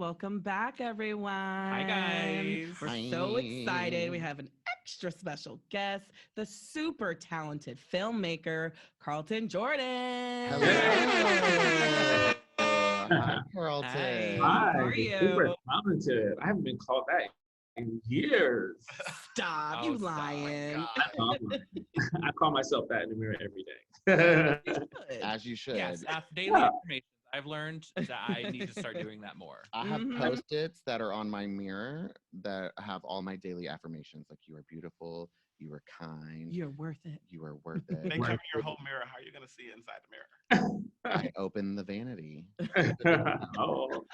welcome back, everyone. Hi, guys. We're so excited. We have an extra special guest, the super talented filmmaker, Carlton Jordan. Hello. Hi, Carlton. How Hi, are you? super talented. I haven't been called that in years. Stop, Oh, you stop. lying. I call myself that in the mirror every day. Good. As you should. Yes, daily Yeah. information. I've learned that I need to start doing that more. I have Mhm. Post-its that are on my mirror that have all my daily affirmations, like you are beautiful, you are kind, You're worth it. you are worth They it. cover your whole mirror. How are you going to see inside the mirror? I open the vanity. Oh,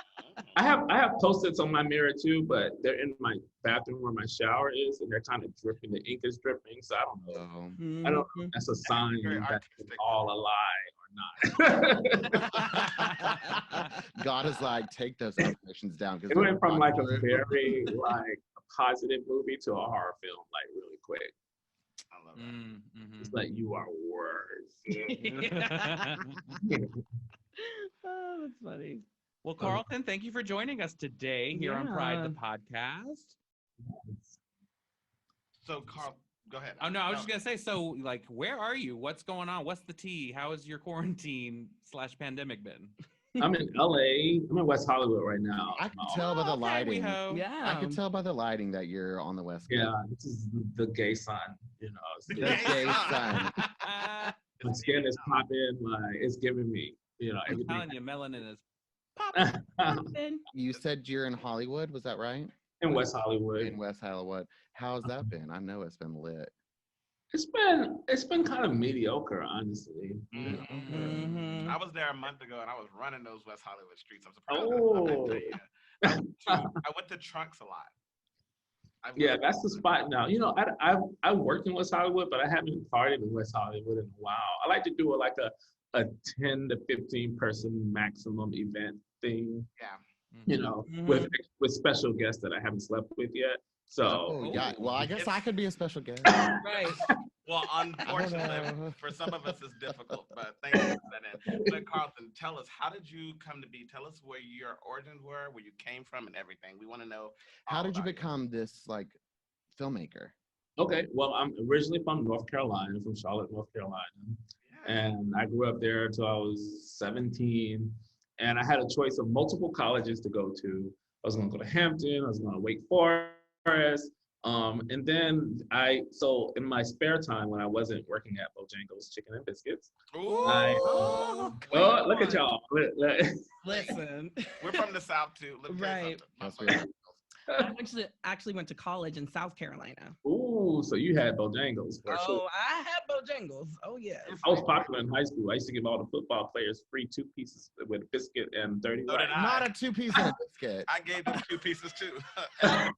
I have Post-its on my mirror too, but they're in my bathroom where my shower is, and they're kind of dripping. The ink is dripping, so I don't know. So, I don't know if that's a sign Very that it's artistic. all a lie or not. God is like, take those affirmations down. It went from like a very like a positive movie to a horror film, like really quick. I love that. It's like you are worse. Oh, that's funny. Well, Carlton, thank you for joining us today here on Pride the Podcast. So, Carl, go ahead. Oh, no, I was just going to say, so, like, where are you? What's going on? What's the tea? How has your quarantine/pandemic been? I'm in LA. I'm in West Hollywood right now. I can tell by the lighting. Yeah. I can tell by the lighting that you're on the West Coast. Yeah, this is the gay sun. You know, it's The the, gay sun. my skin is popping. Like it's giving me, you know, I'm everything. telling you, melanin is You said you're in Hollywood, was that right? In West Hollywood. In West Hollywood. How's that been? I know it's been lit. It's been kind of mediocre, honestly. Mhm. I was there a month ago, and I was running those West Hollywood streets. I'm surprised. I went to Trunks a lot. Yeah, that's the spot now. You know, I worked in West Hollywood, but I haven't partied in West Hollywood in a while. I like to do a 10 to 15 person maximum event thing. Yeah. You know, Mhm. with special guests that I haven't slept with yet. So Oh, yeah. Well, I guess I could be a special guest. Right. Well, unfortunately, for some of us, it's difficult, but thank you for that in. But Carlton, tell us, how did you come to be? Tell us where your origins were, where you came from, and everything. We want to know. How all did you about become this like filmmaker? okay, well, I'm originally from North Carolina, from Charlotte, North Carolina. Yeah. And I grew up there until I was 17. And I had a choice of multiple colleges to go to. I was going to go to Hampton, I was going to Wake Forest. And then so in my spare time when I wasn't working at Bojangles Chicken and Biscuits, Ooh. Oh, oh, look at y'all. Listen. We're from the South, too. Let me tell you Right. something. That's weird. I actually went to college in South Carolina. Ooh, so you had Bojangles for Oh, sure. I had Bojangles. Oh, yes. I was popular in high school. I used to give all the football players free 2 pieces with biscuit and dirty So did rice. I. Not a 2-piece and a biscuit. I gave them 2 pieces, too. And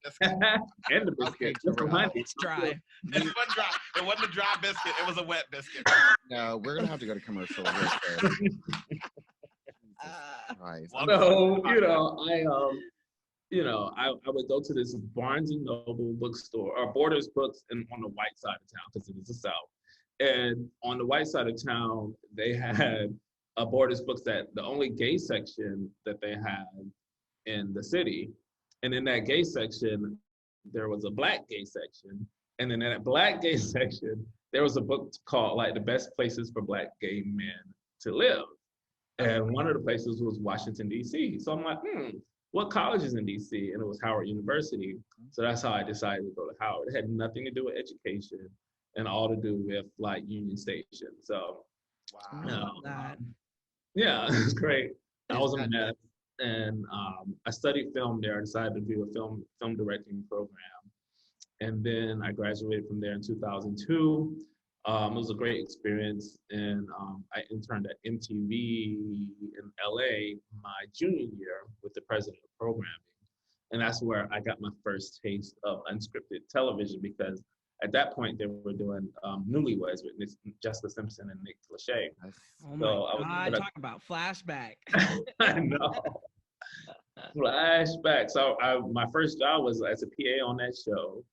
the biscuit. Just for money. It's dry. It wasn't dry. It wasn't a dry biscuit. It was a wet biscuit. No, we're gonna have to go to commercial real quick. Christ. Well, So, I would go to this Barnes and Noble bookstore or Borders Books on the white side of town because it is the South. And on the white side of town, they had a Borders Books that the only gay section that they had in the city. And in that gay section, there was a black gay section. And then in that black gay section, there was a book called like The Best Places for Black Gay Men to Live. And one of the places was Washington, D.C. So I'm like, what college is in DC? And it was Howard University. So that's how I decided to go to Howard. It had nothing to do with education and all to do with like Union Station. So, Wow. you know, That. yeah, it was great. I was a Is that- mess. And I studied film there. I decided to do a film directing program. And then I graduated from there in 2002. It was a great experience, and I interned at MTV in LA my junior year with the president of programming. And that's where I got my first taste of unscripted television because at that point they were doing Newlyweds with Jessica Simpson and Nick Lachey. Oh, So I was my God. Talk about flashback. I know. Flashback. So my first job was as a PA on that show.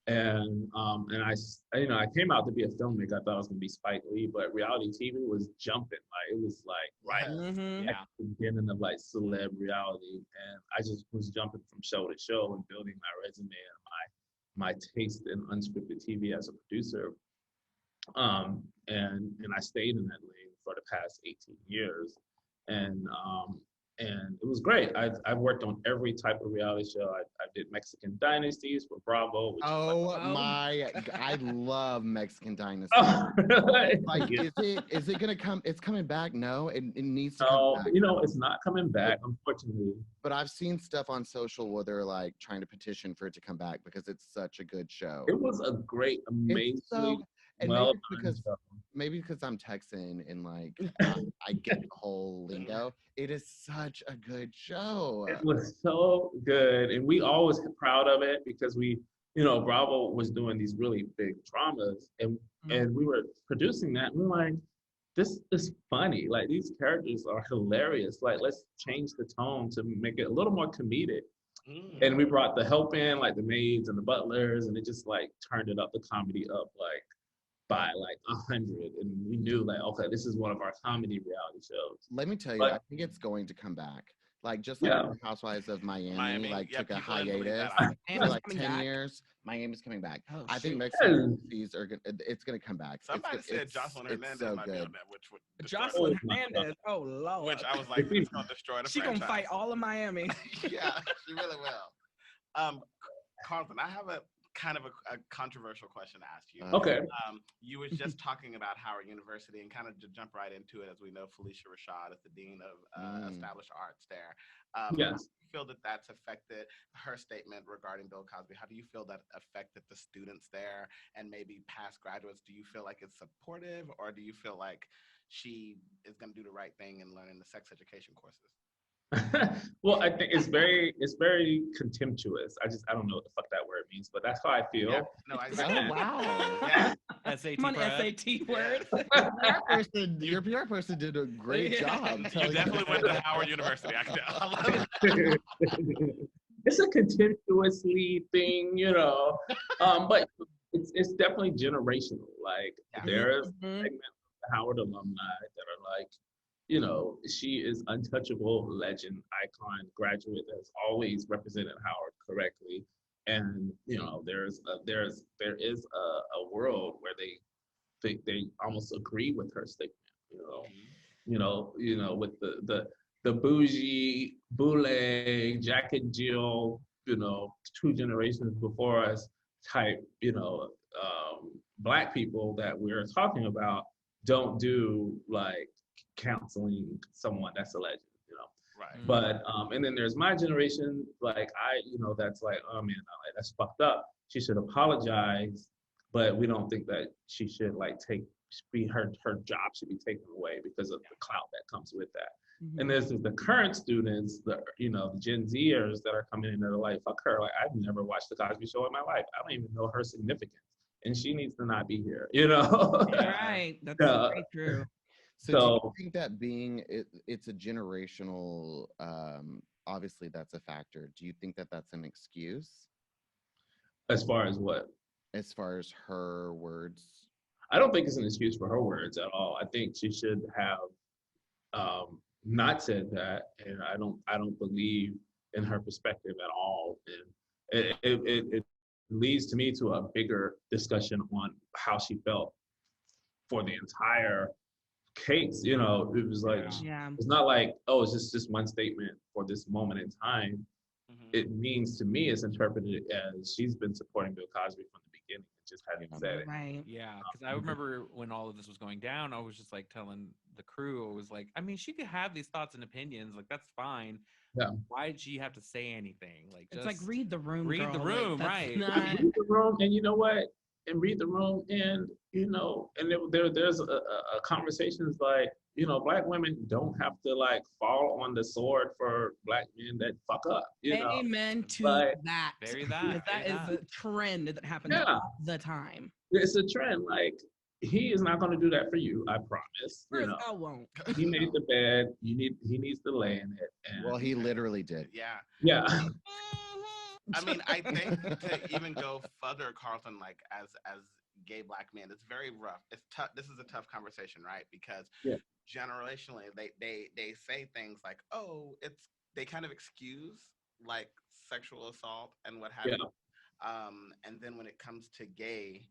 I came out to be a filmmaker. I thought I was gonna be Spike Lee, but reality TV was jumping. Like it was like Right. Mhm. Yeah. the beginning of like celeb reality, and I just was jumping from show to show and building my resume and my taste in unscripted TV as a producer. And I stayed in that lane for the past 18 years, and it was great. I've worked on every type of reality show. I did Mexican Dynasties for Bravo, which Oh Oh. my! I love Mexican Dynasty. oh, Like, yeah. is it gonna come? It's coming back. No, it needs to No, come back. it's not coming back, unfortunately. But I've seen stuff on social where they're like trying to petition for it to come back because it's such a good show. It was a great, It's amazingly so, and well maybe because I'm Texan and like I get the whole lingo. It is such a good show. It was so good, and we always proud of it because Bravo was doing these really big dramas, and we were producing that, and we're like, this is funny. Like these characters are hilarious. Like let's change the tone to make it a little more comedic. And we brought the help in, like the maids and the butlers, and it just like turned it up, the comedy up like by like 100. And we knew like, okay, this is one of our comedy reality shows. Let me tell you, But- I think it's going to come back. Like just like Yeah. Housewives of Miami, like yeah, took a people didn't believe hiatus that. for Miami's like coming 10 back? years. Miami's coming back. Oh, I think shoot. Mexican movies are it's gonna come back. Somebody it's, said it's- Jocelyn it's Hernandez so might be good. on that, which would destroy Jocelyn Oh, my God. Hernandez. Oh Lord. which I was like, it's gonna destroy the She franchise. gonna fight all of Miami. Yeah, she really will. Carlton, I have a kind of a controversial question to ask you. Okay. You was just talking about Howard University, and kind of to jump right into it, as we know, Felicia Rashad is the dean of established arts there. How do Yes. you feel that that's affected her statement regarding Bill Cosby? How do you feel that affected the students there and maybe past graduates? Do you feel like it's supportive, or do you feel like she is going to do the right thing in learning the sex education courses? Well, I think it's very contemptuous. I don't know what the fuck that word means, but that's how I feel. Yeah, no, I Oh wow! Yeah. SAT Come on, prep. SAT word. Your PR person did a great job. You telling definitely went to Howard University. I can tell. I love it. It's a contemptuously thing, but it's definitely generational. Like Yeah. there's Mhm. segment of the Howard alumni that are like, she is untouchable, legend, icon, graduate that's always represented Howard correctly. And there is a world where they almost agree with her statement. With the bougie, boule, Jack and Jill, 2 generations before us type, Black people that we're talking about don't do like counseling someone that's a legend. Right. But and then there's my generation, like that's like, oh man, that's fucked up. She should apologize, but we don't think that she should like her job should be taken away because of the clout that comes with that. And there's the current students, the Gen Zers that are coming in that are like, fuck her. Like I've never watched the Cosby Show in my life. I don't even know her significance, and she needs to not be here. Right. That's very true. So do you think that it's a generational, obviously that's a factor. Do you think that that's an excuse? As far as what? As far as her words? I don't think it's an excuse for her words at all. I think she should have not said that, and I don't believe in her perspective at all. And it leads to me to a bigger discussion on how she felt for the entire case. It was like, Yeah. it's not like, oh, it's just this one statement for this moment in time. Mhm. It means to me, it's interpreted as she's been supporting Bill Cosby from the beginning, just hadn't said it. Right. Yeah, because I remember when all of this was going down, I was just like telling the crew, I was like, I mean, she could have these thoughts and opinions, like that's fine. Yeah. Why did she have to say anything? Like, It's just like read the room. read the girl. room, That's right. not- Read the room, and you know what? And read the room, and there's a conversations like, Black women don't have to like fall on the sword for Black men that fuck up. Amen to But- that. Very that, Because that very is that. the trend that happens Yeah. all the time. It's a trend. Like he is not going to do that for you. I promise. First, I won't. He made the bed. He needs to lay in it. And Well, he literally did. Yeah. yeah. I mean, I think to even go further, Carlton, like as gay black men, it's very rough. It's tough. This is a tough conversation, right? Because Yeah. generationally, they say things like, "Oh, it's," they kind of excuse like sexual assault and what have Yeah. you. And then when it comes to gay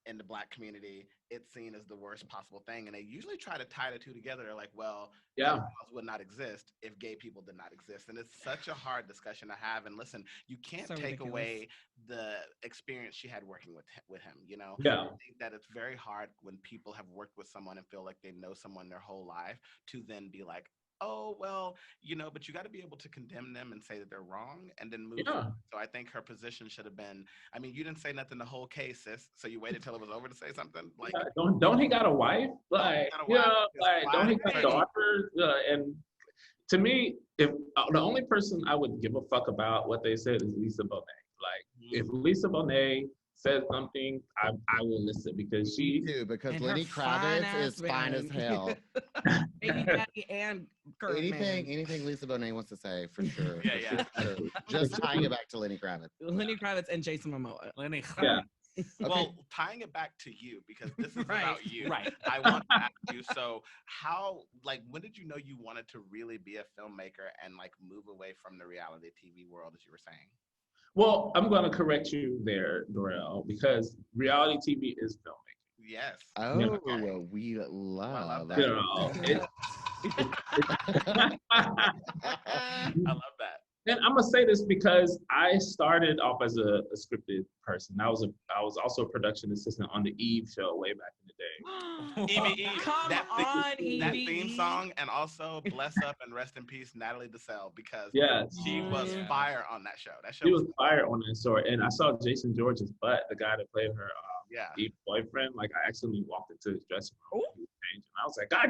in the black community, it's seen as the worst possible thing. And they usually try to tie the two together. They're like, well, Yeah. pedophiles would not exist if gay people did not exist. And it's such a hard discussion to have. And listen, you can't So take ridiculous. away the experience she had working with him, you know? Yeah. I think that it's very hard when people have worked with someone and feel like they know someone their whole life to then be like, oh, well, you know, but you got to be able to condemn them and say that they're wrong and then move Yeah. forward. So I think her position should have been, I mean, you didn't say nothing the whole case, sis. So you waited till it was over to say something? Like, Yeah, don't he got a wife? Like, got a yeah, wife, his like don't he wife, got right. daughters? And to me, if the only person I would give a fuck about what they said is Lisa Bonet. Like, if Lisa Bonet says something, I will listen because Me she. too, because And her Lenny fine Kravitz is ass fine as man. hell. Baby daddy and Kurt, Anything Lisa Bonet wants to say, for sure. Yeah, for yeah. sure, for sure. Just tying it back to Lenny Kravitz. Lenny Kravitz and Jason Momoa. Lenny. Yeah. Well, tying it back to you, because this is Right, about you. right. I want to ask you, so how, like, when did you know you wanted to really be a filmmaker and, like, move away from the reality TV world, as you were saying? Well, I'm going to correct you there, Dorel, because reality TV is filmmaking. Yes. Oh, Yeah. we love that. You know, I love that. and I'm gonna say this because I started off as a scripted person. I was also a production assistant on the Eve show way back in the day. EVE, Come that on, that EVE. theme song, and also bless up and rest in peace, Natalie DeSalle, because Yes, she was Yeah. fire on that show. That show she was fired on that story, and I saw Jason George's butt, the guy that played her yeah. Eve boyfriend. Like I accidentally walked into his dressing room. Ooh. He was changing. I was like, God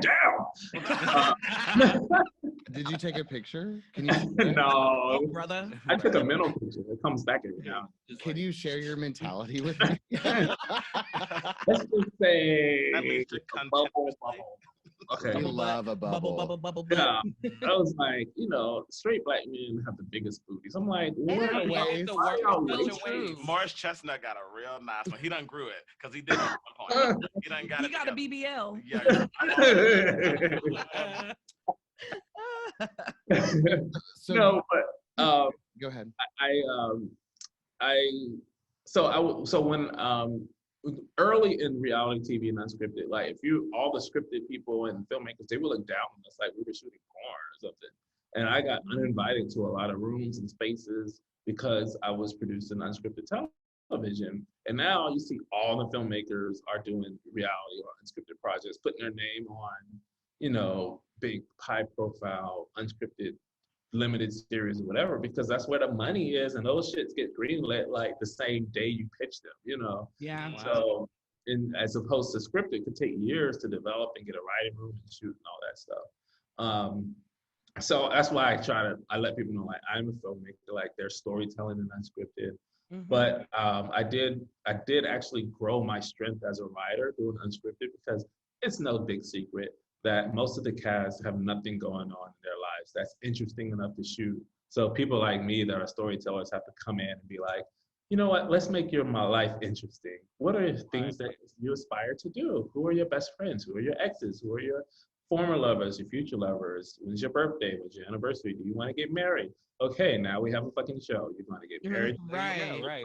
damn! Did you take a picture? Can you? see it? No, Oh, brother. I took a mental picture. It comes back every now. Just Can like- you share your mentality with me? Let's just say At least to a bubble. contextually. Okay. We Bubble love a Bubble, bubble. bubble, Yeah, I was like, straight black men have the biggest booties. I'm like, what? Yeah, Why ways. are y'all Such a racist? ways. Morris Chestnut got a real nice one. He done grew it because he did it at one point. He done got He it. got a together. BBL. Yeah. So No, but go ahead. so when early in reality TV and unscripted, like if you all the scripted people and filmmakers, they would look down on us like we were shooting porn or something. And I got uninvited to a lot of rooms and spaces because I was producing unscripted television. And now you see all the filmmakers are doing reality or unscripted projects, putting their name on, big high profile unscripted limited series or whatever, because that's where the money is, and those shits get greenlit like the same day you pitch them. Yeah. Wow. So, as opposed to scripted, it could take years to develop and get a writing room and shoot and all that stuff. So that's why I let people know, like, I'm a filmmaker, like there's storytelling and unscripted. Mhm. But I did actually grow my strength as a writer doing unscripted, because it's no big secret that most of the cast have nothing going on in their lives that's interesting enough to shoot. So people like me that are storytellers have to come in and be like, you know what, let's make my life interesting. What are things that you aspire to do? Who are your best friends? Who are your exes? Who are your former lovers, your future lovers? When's your birthday? When's your anniversary? Do you want to get married? Okay, now we have a fucking show. You're going to get married. Right. Right.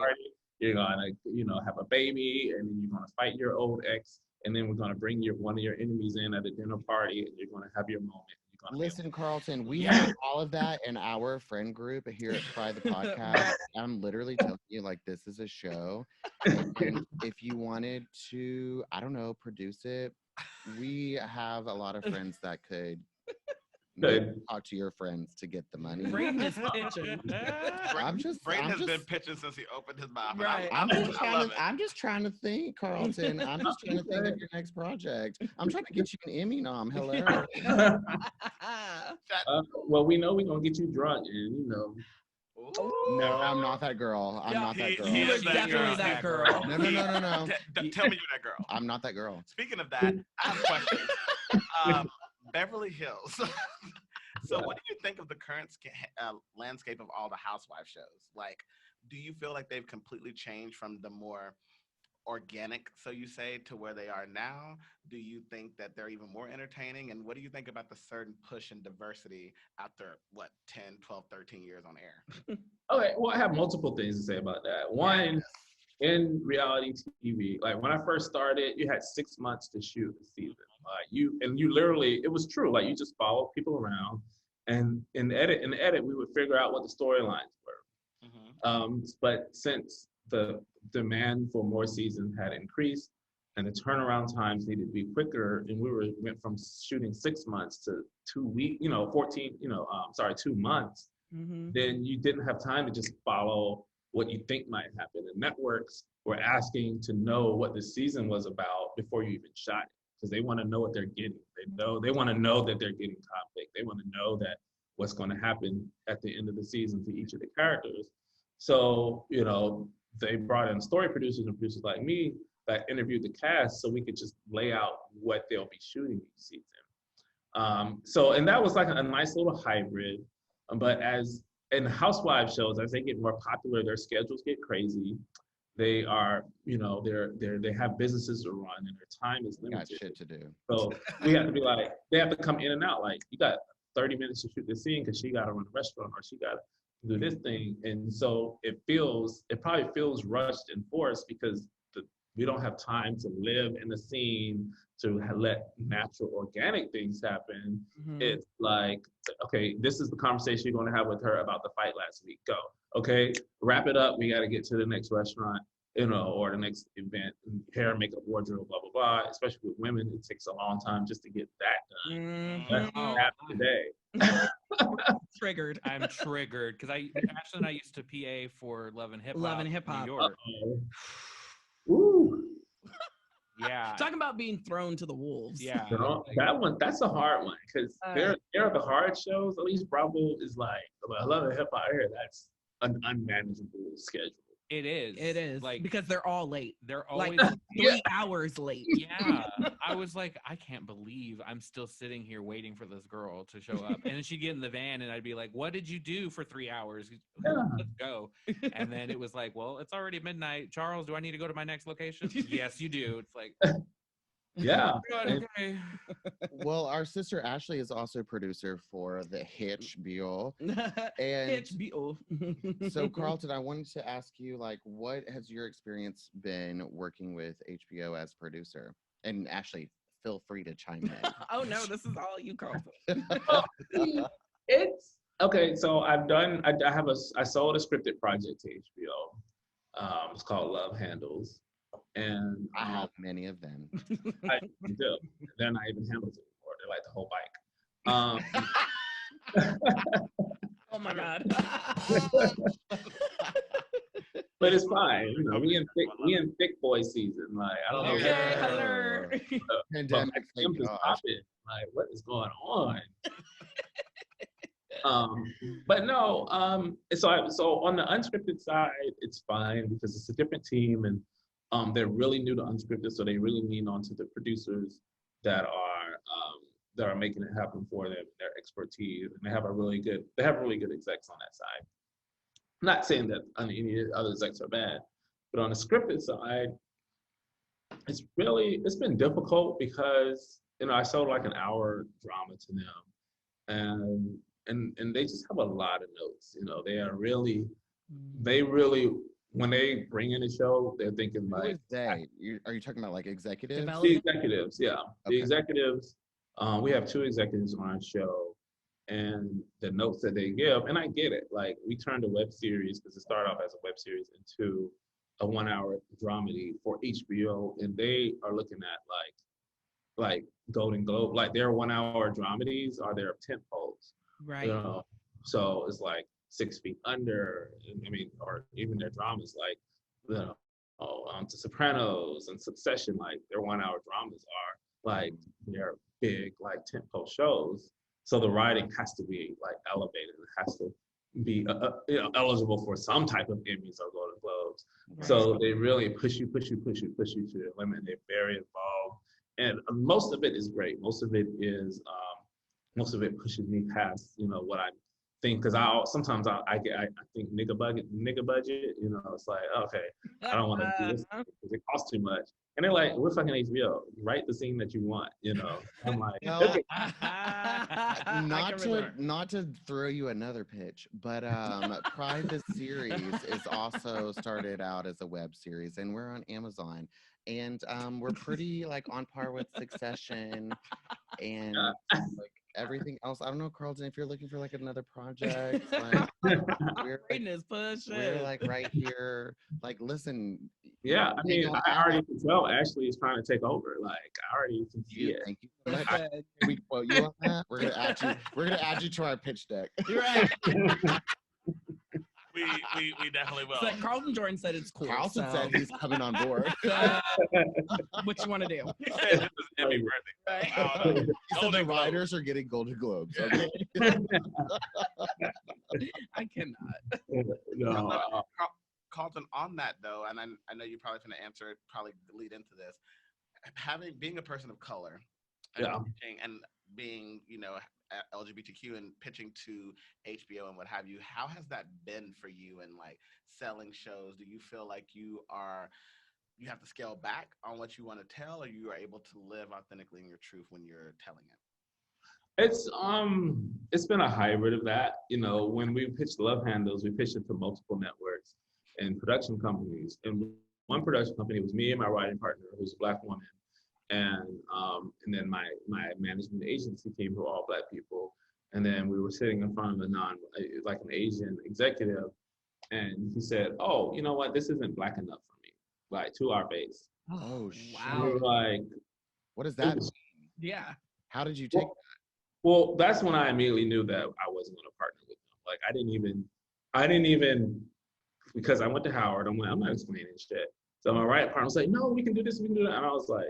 You're going to, have a baby, and then you're going to fight your old ex. And then we're going to bring one of your enemies in at a dinner party, and you're going to have your moment. You're gonna Listen, Carlton, we Yeah. have all of that in our friend group here at Try the Podcast. I'm literally telling you, like, this is a show. And if you wanted to, I don't know, produce it, we have a lot of friends that could talk to your friends to get the money. Braden is pitching. Braden has been just- pitching since he opened his mouth. and Right. I'm just I love it. I'm just trying to think, Carlton. I'm just trying to think of your next project. I'm trying to get you an Emmy nom. Hello. well, we know we're going to get you drunk, and, Ooh. No, I'm not that girl. I'm Yeah, not that girl. he You are is that definitely girl. that girl. No, no, no, no, no. Tell me you're that girl. I'm not that girl. Speaking of that, I have a question. Beverly Hills. So what do you think of the current landscape of all the housewife shows? Like, do you feel like they've completely changed from the more organic, so you say, to where they are now? Do you think that they're even more entertaining? And what do you think about the certain push and diversity after, what, 10, 12, 13 years on air? Okay, well, I have multiple things to say about that. One, in reality TV, like when I first started, you had 6 months to shoot a season. You literally, it was true. Like you just followed people around, and in the edit, we would figure out what the storylines were. But since the demand for more seasons had increased, and the turnaround times needed to be quicker, and went from shooting 6 months to 2 weeks, 2 months. Then you didn't have time to just follow what you think might happen. And networks were asking to know what the season was about before you even shot it, because they want to know what they're getting. They want to know that they're getting conflict. They want to know that what's going to happen at the end of the season to each of the characters. So, they brought in story producers and producers like me that interviewed the cast so we could just lay out what they'll be shooting each season. And that was like a nice little hybrid. But as in housewife shows, as they get more popular, their schedules get crazy. They are, they have businesses to run and their time is limited. Got shit to do. So we have to be like, they have to come in and out. Like, you got 30 minutes to shoot this scene because she got to run a restaurant or she got to do this thing. And so it probably feels rushed and forced because we don't have time to live in the scene to let natural, organic things happen. It's like, okay, this is the conversation you're going to have with her about the fight last week. Go. Okay, wrap it up. We got to get to the next restaurant, or the next event. Hair, makeup, wardrobe, blah, blah, blah. Especially with women, it takes a long time just to get that done. That's half the day. Triggered. I'm triggered because Ashley and I used to PA for Love and Hip Hop. Love and Hip Hop. New York. Ooh. Yeah. Talking about being thrown to the wolves. Yeah. That's a hard one because there are the hard shows. At least Bravo is like, I Love and Hip Hop here. That's an unmanageable schedule. It is. It is. Like, because they're all late. They're always like 3 hours late. Yeah. I was like, I can't believe I'm still sitting here waiting for this girl to show up. And then she'd get in the van and I'd be like, what did you do for 3 hours? Let's go. And then it was like, well, it's already midnight. Charles, do I need to go to my next location? Yes, you do. It's like, yeah. Okay. Well, our sister Ashley is also producer for the HBO. And HBO. so, Carlton, I wanted to ask you, like, what has your experience been working with HBO as producer? And Ashley, feel free to chime in. Oh no, this is all you, Carlton. It's okay. So I sold a scripted project to HBO. It's called Love Handles. And I have many of them. I do. They're not even handles anymore. They're like the whole bike. Oh my God. But it's fine. We in thick boy season. Like, I don't know. Okay, Hunter. Pandemic. Popping. Like, what is going on? But no. So on the unscripted side, it's fine because it's a different team and they're really new to unscripted, so they really lean onto the producers that are making it happen for them, their expertise, and they have really good execs on that side. I'm not saying that any other execs are bad, but on the scripted side, it's been difficult because I sold like an hour drama to them, and they just have a lot of notes. They really. When they bring in a show, they're thinking like, who is they? Are you talking about like executives? The executives, yeah. Okay. The executives, we have 2 executives on our show, and the notes that they give, and I get it. Like, we turned a web series, because it started off as a web series, into a 1-hour dramedy for HBO, and they are looking at like Golden Globe, like their 1-hour dramedies are their tent poles. Right. So it's like 6 Feet Under, or even their dramas like The Sopranos and Succession, like their 1-hour dramas are like they're big like tentpole shows. So the writing has to be like elevated. It has to be eligible for some type of Emmys or Golden Globes. Right. So they really push you to the limit. They're very involved, and most of it is great. Most of it pushes me past what think, because sometimes I think nigga budget, you know, it's like, okay, I don't want to do this because it costs too much. And they're like, we're fucking HBO. Write the scene that you want, you know. I'm like, Well, okay. not to throw you another pitch, but Pride the series is also started out as a web series, and we're on Amazon, and we're pretty like on par with Succession and like everything else. I don't know, Carlton, if you're looking for like another project, like we're like right here. Like, listen. Yeah, I mean, I already can tell Ashley is trying to take over. Like, I already can see it. Thank you so much. We quote you on that. We're gonna add you. We're gonna add you to our pitch deck. You're right. We definitely will. So Carlton Jordan said it's cool. Carlton said he's coming on board. What you want to do? This is Emmy worthy. Right. So the writers are getting Golden Globes. Okay. I cannot. No, Carlton, on that though, and I know you're probably going to answer it, probably lead into this. Being a person of color, and being, you know, LGBTQ and pitching to HBO and what have you, how has that been for you in like selling shows? Do you feel like you have to scale back on what you want to tell, or you are able to live authentically in your truth when you're telling it? It's been a hybrid of that. You know, when we pitched Love Handles, we pitched it to multiple networks and production companies. And one production company was me and my writing partner, who's a Black woman, and then my management agency team, who are all Black people. And then we were sitting in front of an Asian executive, and he said, "Oh, you know what? This isn't Black enough for me, like, to our base." Oh, wow! We were like, what does that mean? Yeah. How did you take that? Well, that's when I immediately knew that I wasn't going to partner with them. Like, I didn't even, because I went to Howard, I'm like, I'm not explaining shit. So my writing partner was like, no, we can do this, we can do that. And I was like,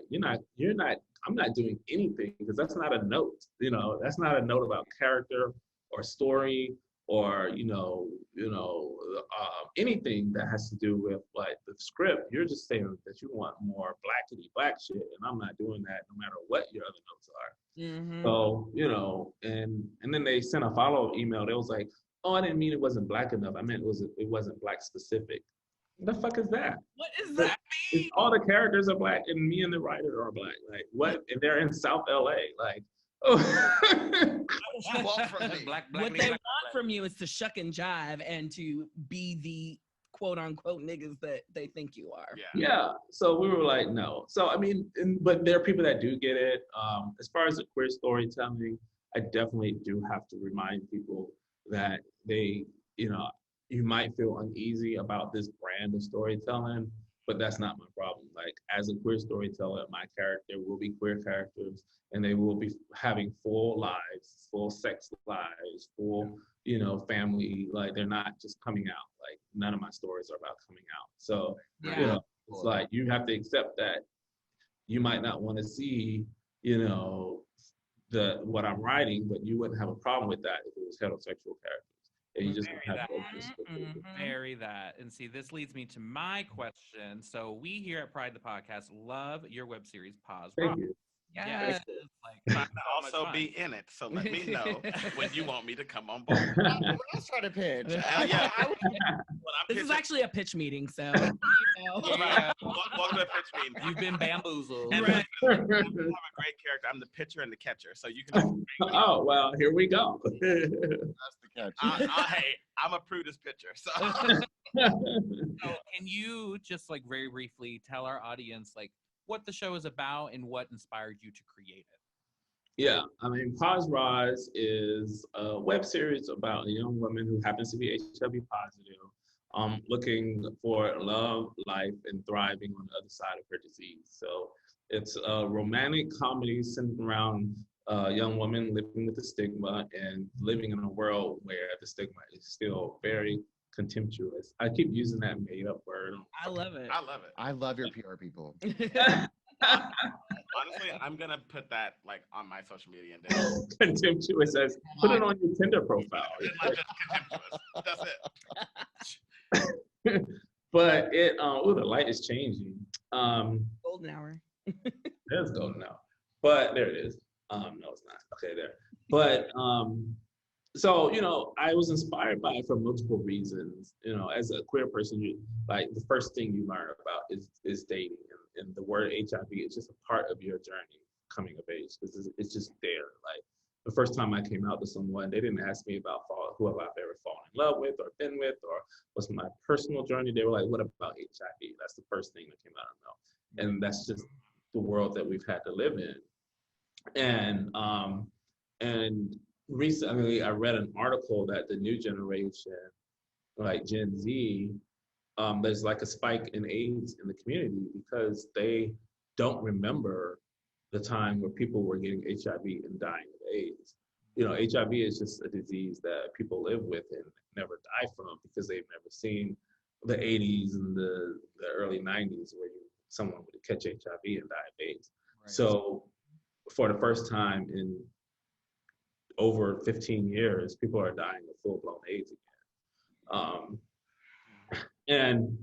I'm not doing anything, because that's not a note. You know, that's not a note about character or story or, anything that has to do with like the script. You're just saying that you want more blackity black shit, and I'm not doing that no matter what your other notes are. Mm-hmm. So, you know, and then they sent a follow-up email. They was like, oh, I didn't mean it wasn't Black enough. I meant it wasn't Black specific. What the fuck is that? What is that mean? All the characters are Black, and me and the writer are Black. Like, what? And they're in South LA. Like, oh. What they want from you is to shuck and jive and to be the quote unquote niggas that they think you are. Yeah. So we were like, no. So I mean, but there are people that do get it. As far as the queer storytelling, I definitely do have to remind people that they, you know, you might feel uneasy about this brand of storytelling, but that's not my problem. Like, as a queer storyteller, my character will be queer characters, and they will be having full lives, full sex lives, full, you know, family. Like, they're not just coming out. Like, none of my stories are about coming out. So, you know, it's like, you have to accept that you might not want to see, you know, what I'm writing, but you wouldn't have a problem with that if it was heterosexual characters. And you just marry that. And see, this leads me to my question. So we here at Pride the Podcast love your web series, Pause. Thank you. Yes. Like, to also be in it. So let me know when you want me to come on board. Let's try to pitch. This is actually a pitch meeting, so. Welcome to the pitch meeting. You've been bamboozled. And right. I have a great character. I'm the pitcher and the catcher. So you can. Oh, well, here we go. That's the catch. Hey, I'm a Prudence pitcher. So. So can you just like very briefly tell our audience like what the show is about and what inspired you to create it? Yeah, I mean, Pause Rise is a web series about a young woman who happens to be HIV positive, looking for love, life, and thriving on the other side of her disease. So it's a romantic comedy centered around a young woman living with the stigma and living in a world where the stigma is still very contemptuous. I keep using that made up word. I love it. I love your PR people. Honestly, I'm gonna put that like on my social media and then contemptuous as put it on your Tinder profile. Not just contemptuous. That's it. But it the light is changing. Golden hour. There's golden hour. But there it is. No, it's not. Okay, there. But so I was inspired by it for multiple reasons. As a queer person, you like the first thing you learn about is dating, and the word HIV is just a part of your journey coming of age because it's just there. Like the first time I came out to someone, they didn't ask me about who have I've ever fallen in love with or been with or what's my personal journey. They were like, "What about HIV?" That's the first thing that came out of my mouth, and that's just the world that we've had to live in. And recently I read an article that the new generation, like Gen Z, there's like a spike in AIDS in the community because they don't remember the time where people were getting HIV and dying of AIDS. HIV is just a disease that people live with and never die from because they've never seen the 80s and the early 90s where someone would catch HIV and die of AIDS. Right. So for the first time in over 15 years, people are dying of full-blown AIDS again.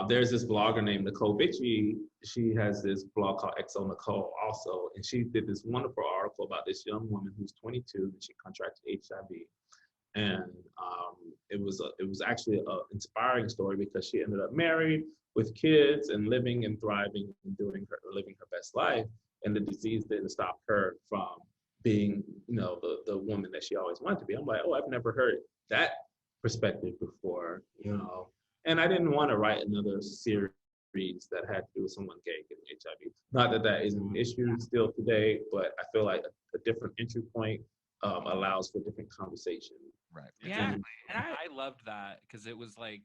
There's this blogger named Nicole Bitchy. She has this blog called XO Nicole also, and she did this wonderful article about this young woman who's 22 and she contracted HIV. And it was actually an inspiring story because she ended up married with kids and living and thriving and living her best life. And the disease didn't stop her from being, the woman that she always wanted to be. I'm like, oh, I've never heard that perspective before, And I didn't want to write another series that had to do with someone gay getting HIV. Not that that isn't an issue still today, but I feel like a different entry point allows for different conversation. Right. Yeah. And I loved that because it was like,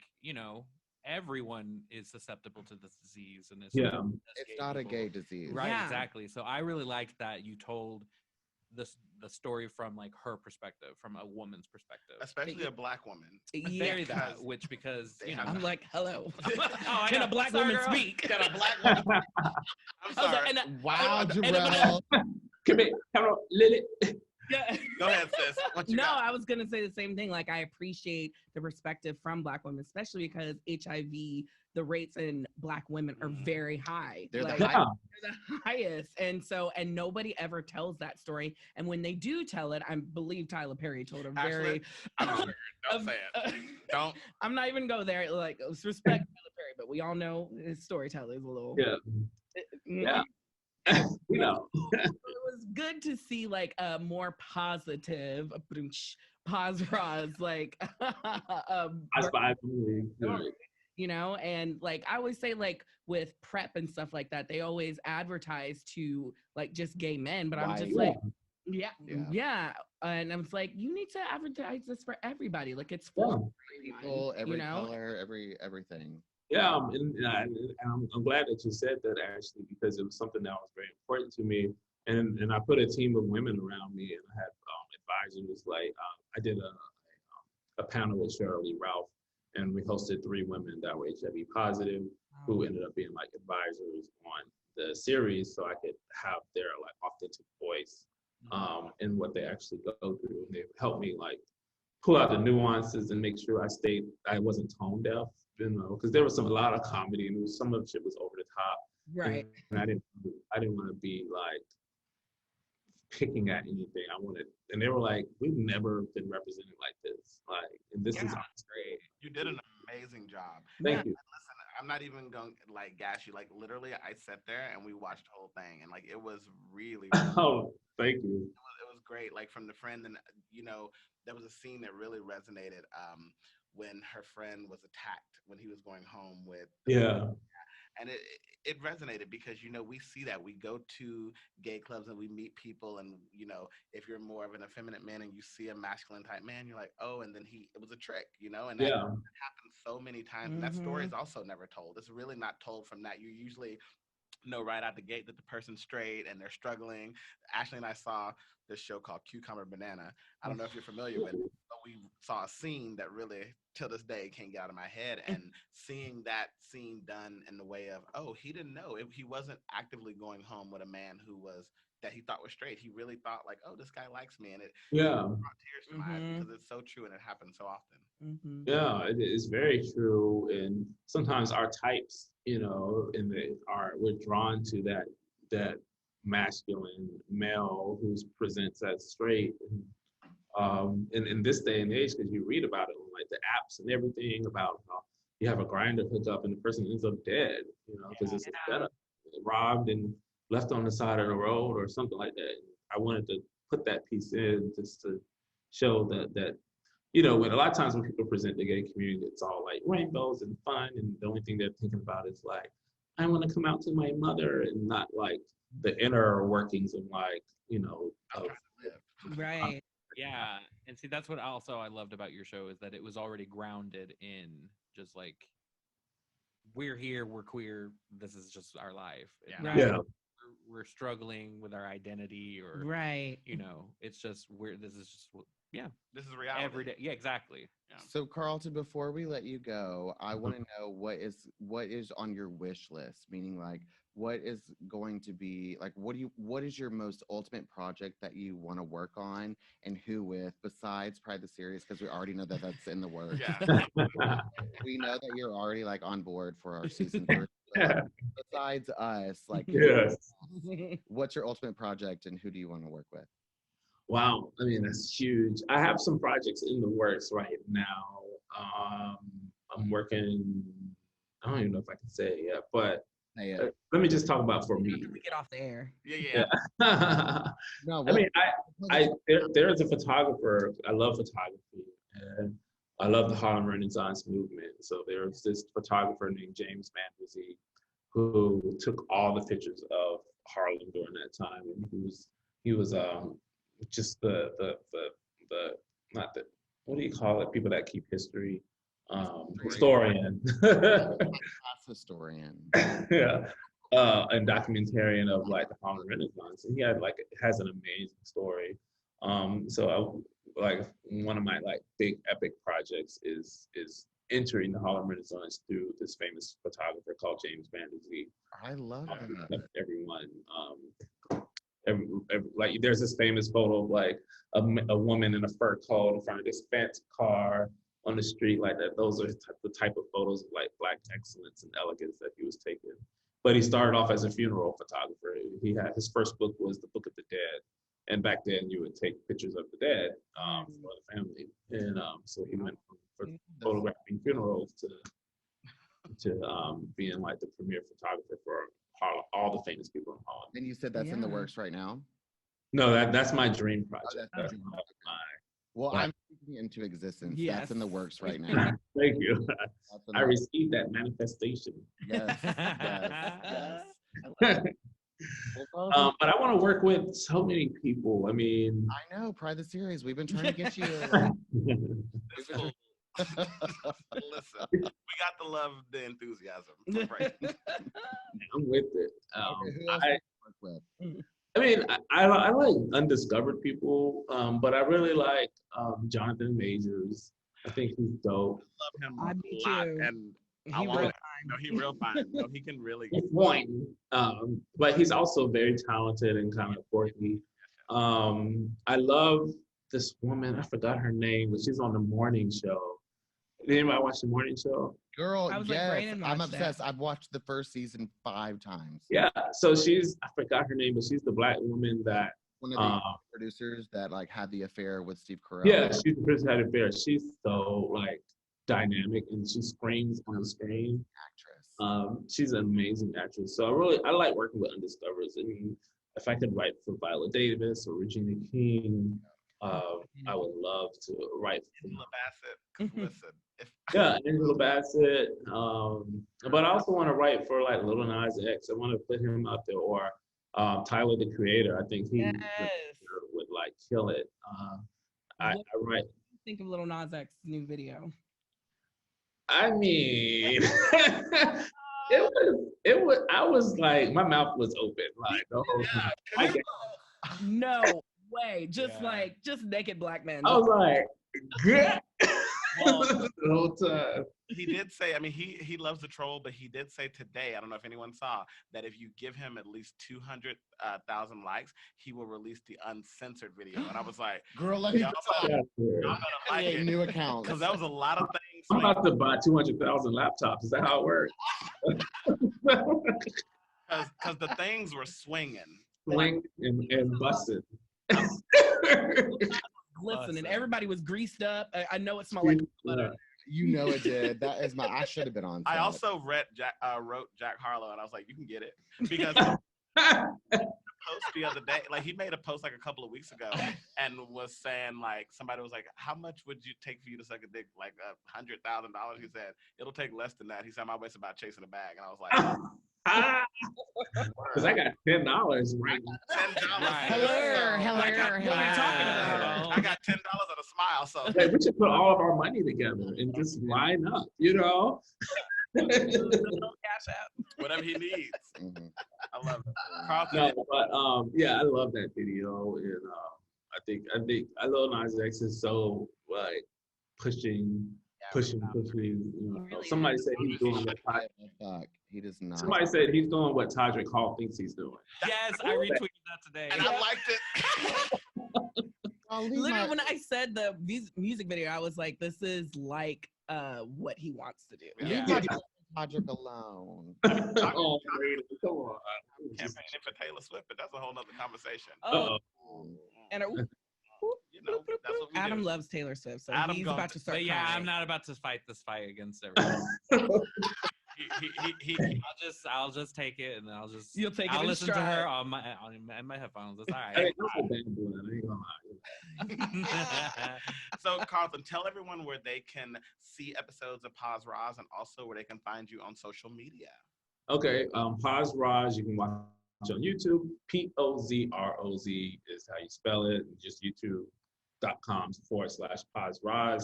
everyone is susceptible to this disease, and it's not a gay disease, right? Yeah. Exactly. So I really liked that you told the story from like her perspective, from a woman's perspective, especially a Black woman. Very that, which because I'm like, hello, oh, can a Black woman speak? Can a Black woman? I'm sorry. Wow, Jarrell. Come here, Lily. Yeah. Go ahead, sis. I was gonna say the same thing. Like, I appreciate the perspective from Black women, especially because HIV, the rates in Black women are very high. They're like, the highest. They're the highest, and nobody ever tells that story. And when they do tell it, I believe Tyler Perry told a very. I'm sure. Don't say it. Don't. I'm not even go there. Like, respect Tyler Perry, but we all know his storytelling is a little. Yeah. It was good to see like a more positive like and like I always say, like with PrEP and stuff like that, they always advertise to like just gay men, but I'm just like and I was like, you need to advertise this for everybody, like it's for people, every color, everything. Yeah, and I'm glad that you said that, actually, because it was something that was very important to me. And I put a team of women around me, and I had advisors. Like I did a panel with Cheryl Lee Ralph, and we hosted 3 women that were HIV positive, who ended up being like advisors on the series, so I could have their like authentic voice in what they actually go through. And they helped me like pull out the nuances and make sure I wasn't tone deaf. Because there was a lot of comedy, and some of the shit was over the top. Right. And I didn't want to be like picking at anything. And they were like, we've never been represented like this. Like, and this is great. You did an amazing job. Thank you. Listen, I'm not even going to like gas you. Like literally, I sat there and we watched the whole thing, and like it was really. Oh, thank you. It was great. Like from the friend, and there was a scene that really resonated. When her friend was attacked when he was going home with and it resonated because we see that we go to gay clubs and we meet people, and if you're more of an effeminate man and you see a masculine type man, you're like, oh, and then it was a trick, and that happens so many times. And that story is also never told. It's really not told from that. You usually know right out the gate that the person's straight and they're struggling. Ashley and I saw this show called Cucumber Banana. I don't know if you're familiar with it, but we saw a scene that really, till this day, can't get out of my head. And seeing that scene done in the way of, oh, he didn't know. He wasn't actively going home with a man that he thought was straight. He really thought like, oh, this guy likes me. And it brought tears to my eyes because it's so true and it happens so often. Yeah, it is very true. And sometimes our types, we're drawn to that masculine male who presents as straight. in this day and age, because you read about it on like the apps and everything about how you have a grinder hookup and the person ends up dead, you know, because it's a setup, robbed and left on the side of the road or something like that. I wanted to put that piece in just to show that you know, when a lot of times when people present the gay community, it's all like rainbows and fun, and the only thing they're thinking about is like, I want to come out to my mother, and not like the inner workings of like, you know, of Right. Yeah, and see, that's what also I loved about your show is that it was already grounded in just like we're here, we're queer, this is just our life. It's not Right. yeah. we're struggling with our identity or Right. you know, it's just this is just This is reality. every day. Yeah, exactly. Yeah. So Carlton, before we let you go, I want to know what is on your wish list, meaning like what is going to be like what is your most ultimate project that you want to work on and who with, besides Pride the Series, because we already know that that's in the works. Yeah. We know that you're already like on board for our season 3. But, like, besides us, like Yes. what's your ultimate project and who do you want to work with? Wow, I mean, that's huge. I have some projects in the works right now. I'm working, I don't even know if I can say it yet, but let me just talk about for me. We get off the air. Yeah. No, I mean, there is a photographer. I love photography, and I love the Harlem Renaissance movement. So there's this photographer named James Mandersley who took all the pictures of Harlem during that time, and he was just the not the, what do you call it? People that keep history, historian. Past historian. Yeah. And documentarian of like the Harlem Renaissance, and he has an amazing story. So like one of my like big epic projects is entering the Harlem Renaissance through this famous photographer called James Mandersley. I love that. Everyone, like there's this famous photo of like a woman in a fur coat in front of this fancy car on the street like that. Those are the type of photos of like Black excellence and elegance that he was taking. But he started off as a funeral photographer. He had his first book was The Book of the Dead, and back then you would take pictures of the dead for the family. And so he went from photographing funerals to being like the premier photographer for Harlem, all the famous people in Harlem. And you said that's in the works right now? No, that's my dream project. That's well, Right. I'm speaking into existence. Yes. That's in the works right now. Thank you. I received that manifestation. Yes. But I want to work with so many people. I mean, I know, Pride the Series. We've been trying to get you. Listen, we got the love, the enthusiasm. Right. I'm with it. Who else do you work with? I mean, I like undiscovered people, but I really like Jonathan Majors. I think he's dope. I love him I a do lot, too. and I He want real to. No, he real fine. No, he can really. He's point, but he's also very talented and kind of quirky. I love this woman. I forgot her name, but she's on the morning show. Did anybody watch the morning show? Girl, I was like, yes. Brandon I'm watched obsessed. that. I've watched the first season 5 times. Yeah, so I forgot her name, but she's the Black woman that One of the producers that like had the affair with Steve Carell. yeah, she's the person that affair. She's so like dynamic and she screams on the screen. Actress. She's an amazing actress. So I like working with undiscovered. I mean, if I could write for Viola Davis or Regina King, I would love to write for Angela Bassett. Listen, yeah, Angela Bassett. But I also want to write for like Lil Nas X. I want to put him out there, or Tyler the Creator. I think he would like kill it. I write. Think of Lil Nas X's new video. I mean, it was. I was like, my mouth was open like the whole time. No way. Just naked Black men. I was like, good. well, The whole time. he did say, I mean, he loves the troll, but he did say today, I don't know if anyone saw, that if you give him at least 200,000 likes, he will release the uncensored video. And I was like, girl, let me y'all talk. gonna like it. New account. Because that was a lot of things. I'm about to buy 200,000 laptops. Is that how it works? Because the things were swinging. Swing and busting. listening. Bussin'. Everybody was greased up. I know it smelled like butter. You know it did. That is I should have been on set. I also wrote Jack Harlow, and I was like, you can get it because post the other day, like he made a post like a couple of weeks ago, and was saying like somebody was like, how much would you take for you to suck a dick? Like $100,000. He said it'll take less than that. He said my waist about chasing a bag, and I was like, because I got $10 right. Hello. I got $10 and a smile. So Like, we should put all of our money together and just line up, you know. Cash App. whatever he needs. Mhm. I love it. Carlton, No, but yeah, I love that video, and I think Lil Nas X is so like pushing. You know. Really? Somebody said he's doing what Fuck. He does not. somebody said he's doing what Todrick Hall thinks he's doing. Yes, I retweeted that today. and I liked it. Literally, when I said the music video, I was like, "This is like what he wants to do." Leave Yeah. Todrick alone. Oh, Brady, come on. Campaigning for Taylor Swift, but that's a whole nother conversation. Oh, and You know, that's what we Adam do. loves Taylor Swift, so Adam he's goes- about to start. But yeah, crying. I'm not about to fight this fight against everyone. He I'll just take it, and I'll You'll take it I'll in listen to stride. her on my headphones. It's all I right. ain't gonna lie. So, Carlton, tell everyone where they can see episodes of Paz Roz and also where they can find you on social media. Okay, Paz Raj, you can watch on YouTube. POZROZ is how you spell it. Just youtube.com/Paz Raj.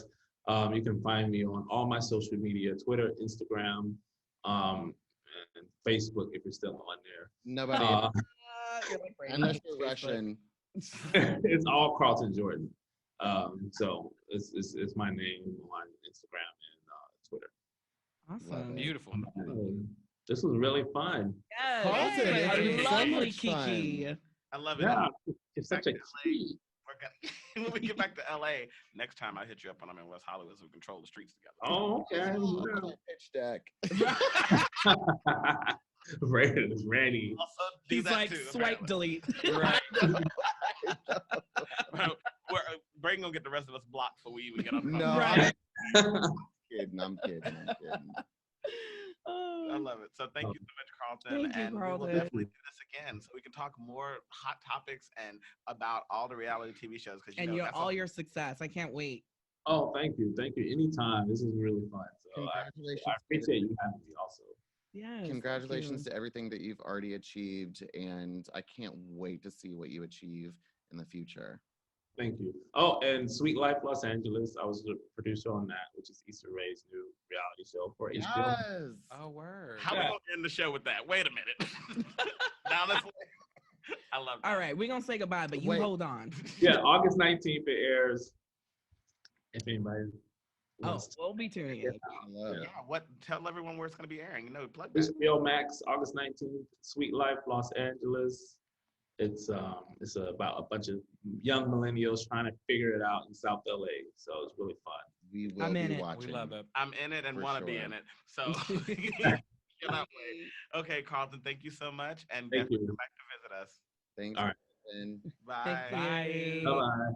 You can find me on all my social media, Twitter, Instagram, and Facebook if you're still on there. Nobody. You're like Brady. Unless you're Russian. It's all Carlton Jordan. So it's my name on Instagram and Twitter. Awesome. Beautiful. This was really fun. Yes. Carlton, Hey, it's been so lovely much fun. Kiki. I love it. Yeah, it's such a Back to key. We're gonna, when we get back to LA, next time I hit you up when I'm in West Hollywood so we control the streets together. Oh, okay. Pitch deck. Randy. Also, do He's that like, too, swipe, apparently. delete. Right. Braden gonna get the rest of us blocked before we even get on the No, Right. I'm kidding. I love it. So thank you so much, Carlton. Thank you, and we will Carlton. definitely do this again so we can talk more hot topics and about all the reality TV shows. Because And all your success. I can't wait. Oh, thank you. Anytime. This is really fun. So I Congratulations. appreciate you having me also. Yes. Congratulations to everything that you've already achieved, and I can't wait to see what you achieve in the future. Thank you. Oh, and Sweet Life Los Angeles. I was the producer on that, which is Issa Rae's new reality show for HBO. Yes. Oh, word. How we gonna end the show with that? Wait a minute. Now let's. I love that. All right, we're gonna say goodbye, but you Wait. hold on. Yeah, August 19th it airs. If anybody Oh, wants to. we'll be tuning in. I love it. Yeah. Tell everyone where it's gonna be airing. You know, plug It's that. HBO Max, August 19th. Sweet Life Los Angeles. It's about a bunch of young millennials trying to figure it out in South LA. So it's really fun. We will I'm in be it. watching. We love it. I'm in it and For want to be sure. in it. So cannot wait. Okay, Carlton, thank you so much, and Thank definitely you. come back to visit us. Thanks. All right. And Bye. Thank you. Bye. Bye-bye.